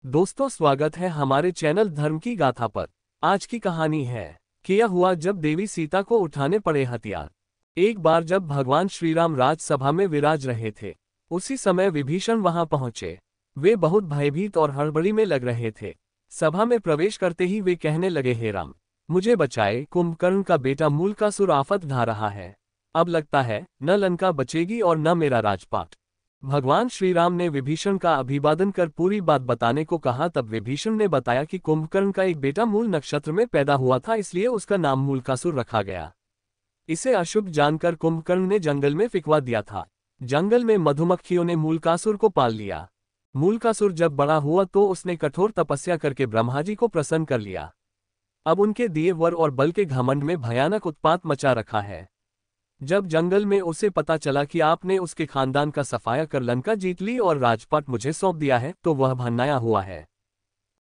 दोस्तों, स्वागत है हमारे चैनल धर्म की गाथा पर। आज की कहानी है क्या हुआ जब देवी सीता को उठाने पड़े हथियार। एक बार जब भगवान श्रीराम राजसभा में विराज रहे थे, उसी समय विभीषण वहां पहुंचे। वे बहुत भयभीत और हड़बड़ी में लग रहे थे। सभा में प्रवेश करते ही वे कहने लगे, हे राम, मुझे बचाए, कुंभकर्ण का बेटा मूलकासुर आफत ढा रहा है। अब लगता है न लंका बचेगी और न मेरा राजपाट। भगवान श्रीराम ने विभीषण का अभिवादन कर पूरी बात बताने को कहा। तब विभीषण ने बताया कि कुंभकर्ण का एक बेटा मूल नक्षत्र में पैदा हुआ था, इसलिए उसका नाम मूलकासुर रखा गया। इसे अशुभ जानकर कुंभकर्ण ने जंगल में फिकवा दिया था। जंगल में मधुमक्खियों ने मूलकासुर को पाल लिया। मूलकासुर जब बड़ा हुआ तो उसने कठोर तपस्या करके ब्रह्मा जी को प्रसन्न कर लिया। अब उनके दिए वर और बल के घमंड में भयानक उत्पात मचा रखा है। जब जंगल में उसे पता चला कि आपने उसके खानदान का सफाया कर लंका जीत ली और राजपाट मुझे सौंप दिया है, तो वह भन्नाया हुआ है।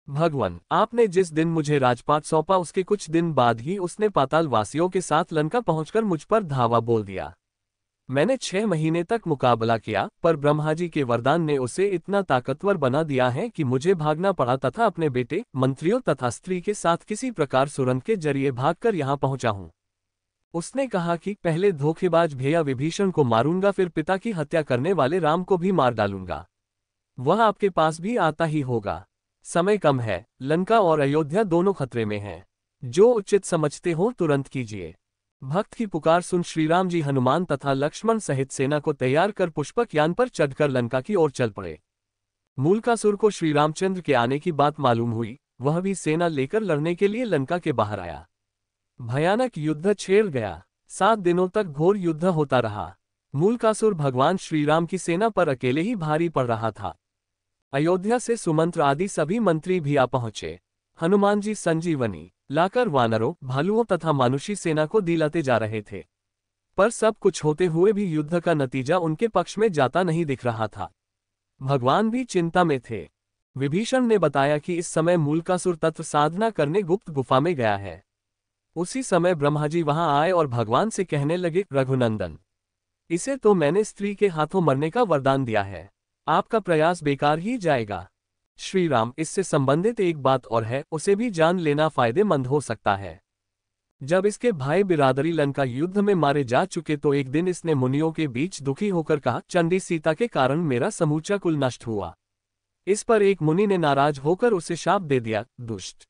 भगवान, आपने जिस दिन मुझे राजपाट सौंपा उसके कुछ दिन बाद ही उसने पाताल वासियों के साथ लंका पहुंचकर मुझ पर धावा बोल दिया। मैंने 6 महीने तक मुकाबला किया, पर ब्रह्मा जी के वरदान ने उसे इतना ताकतवर बना दिया है कि मुझे भागना पड़ा तथा अपने बेटे, मंत्रियों तथा स्त्री के साथ किसी प्रकार सुरंग के जरिए भागकर यहाँ पहुंचा हूँ। उसने कहा कि पहले धोखेबाज भैया विभीषण को मारूंगा, फिर पिता की हत्या करने वाले राम को भी मार डालूंगा। वह आपके पास भी आता ही होगा। समय कम है, लंका और अयोध्या दोनों खतरे में हैं। जो उचित समझते हो तुरंत कीजिए। भक्त की पुकार सुन श्रीराम जी हनुमान तथा लक्ष्मण सहित सेना को तैयार कर पुष्पक यान पर चढ़कर लंका की ओर चल पड़े। मूलकासुर को श्रीरामचंद्र के आने की बात मालूम हुई। वह भी सेना लेकर लड़ने के लिए लंका के बाहर आया। भयानक युद्ध छेड़ गया। 7 दिनों तक घोर युद्ध होता रहा। मूलकासुर भगवान श्रीराम की सेना पर अकेले ही भारी पड़ रहा था। अयोध्या से सुमंत्र आदि सभी मंत्री भी आ पहुंचे। हनुमान जी संजीवनी लाकर वानरों, भालुओं तथा मानुषी सेना को दिलाते जा रहे थे, पर सब कुछ होते हुए भी युद्ध का नतीजा उनके पक्ष में जाता नहीं दिख रहा था। भगवान भी चिंता में थे। विभीषण ने बताया कि इस समय मूलकासुर तत्व साधना करने गुप्त गुफा में गया है। उसी समय ब्रह्मा जी वहां आए और भगवान से कहने लगे, रघुनंदन, इसे तो मैंने स्त्री के हाथों मरने का वरदान दिया है, आपका प्रयास बेकार ही जाएगा। श्री राम, इससे संबंधित एक बात और है, उसे भी जान लेना फायदेमंद हो सकता है। जब इसके भाई बिरादरी लंका युद्ध में मारे जा चुके तो एक दिन इसने मुनियों के बीच दुखी होकर कहा, चंडी सीता के कारण मेरा समूचा कुल नष्ट हुआ। इस पर एक मुनि ने नाराज होकर उसे शाप दे दिया, दुष्ट,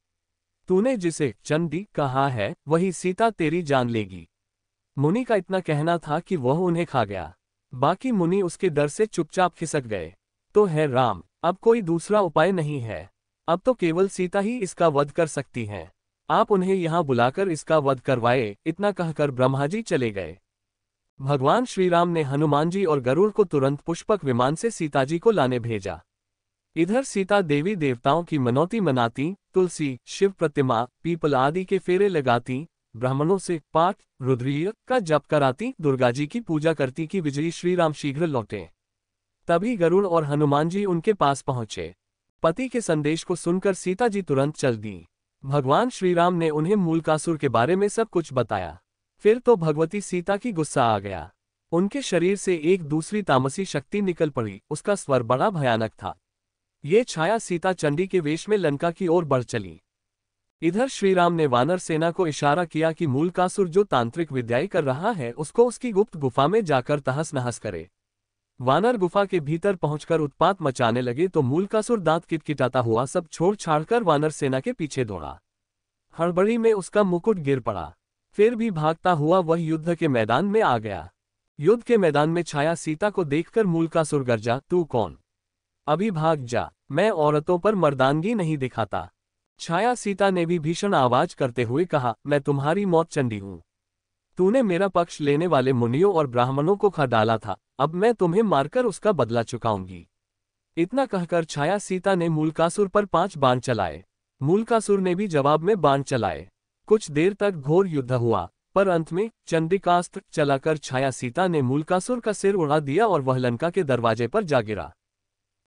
तूने जिसे चंडी कहा है वही सीता तेरी जान लेगी। मुनि का इतना कहना था कि वह उन्हें खा गया। बाकी मुनि उसके डर से चुपचाप खिसक गए। तो है राम, अब कोई दूसरा उपाय नहीं है। अब तो केवल सीता ही इसका वध कर सकती हैं। आप उन्हें यहाँ बुलाकर इसका वध करवाए। इतना कहकर ब्रह्मा जी चले गए। भगवान श्रीराम ने हनुमान जी और गरुड़ को तुरंत पुष्पक विमान से सीता जी को लाने भेजा। इधर सीता देवी देवताओं की मनौती मनाती, तुलसी, शिव प्रतिमा, पीपल आदि के फेरे लगाती, ब्राह्मणों से पाठ रुद्रीय का जप कराती, दुर्गा जी की पूजा करती कि विजयी श्रीराम शीघ्र लौटे। तभी गरुड़ और हनुमान जी उनके पास पहुंचे। पति के संदेश को सुनकर सीता जी तुरंत चल दी। भगवान श्रीराम ने उन्हें मूलकासुर के बारे में सब कुछ बताया। फिर तो भगवती सीता की गुस्सा आ गया। उनके शरीर से एक दूसरी तामसी शक्ति निकल पड़ी। उसका स्वर बड़ा भयानक था। ये छाया सीता चंडी के वेश में लंका की ओर बढ़ चली। इधर श्रीराम ने वानर सेना को इशारा किया कि मूलकासुर जो तांत्रिक विद्याएं कर रहा है उसको उसकी गुप्त गुफा में जाकर तहस नहस करे। वानर गुफा के भीतर पहुंचकर उत्पात मचाने लगे तो मूलकासुर दांत किटकिटाता हुआ सब छोड़ छाड़कर वानर सेना के पीछे दौड़ा। हड़बड़ी में उसका मुकुट गिर पड़ा। फिर भी भागता हुआ वह युद्ध के मैदान में आ गया। युद्ध के मैदान में छाया सीता को देखकर मूलकासुर गरजा, तू कौन? अभी भाग जा, मैं औरतों पर मर्दानगी नहीं दिखाता। छाया सीता ने भी भीषण आवाज करते हुए कहा, मैं तुम्हारी मौत चंडी हूं। तूने मेरा पक्ष लेने वाले मुनियों और ब्राह्मणों को खा डाला था, अब मैं तुम्हें मारकर उसका बदला चुकाऊंगी। इतना कहकर छाया सीता ने मूलकासुर पर 5 बाण चलाए। मूलकासुर ने भी जवाब में बाण चलाए। कुछ देर तक घोर युद्ध हुआ, पर अंत में चंडिकास्त्र चलाकर छाया सीता ने मूलकासुर का सिर उड़ा दिया और वह लंका के दरवाजे पर जा गिरा।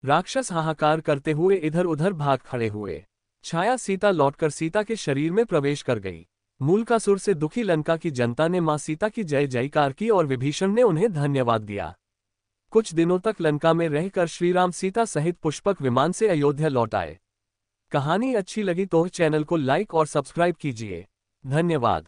राक्षस हाहाकार करते हुए इधर उधर भाग खड़े हुए। छाया सीता लौटकर सीता के शरीर में प्रवेश कर गई। मूलकासुर से दुखी लंका की जनता ने मां सीता की जय जयकार की और विभीषण ने उन्हें धन्यवाद दिया। कुछ दिनों तक लंका में रहकर श्रीराम सीता सहित पुष्पक विमान से अयोध्या लौट आए। कहानी अच्छी लगी तो चैनल को लाइक और सब्सक्राइब कीजिए। धन्यवाद।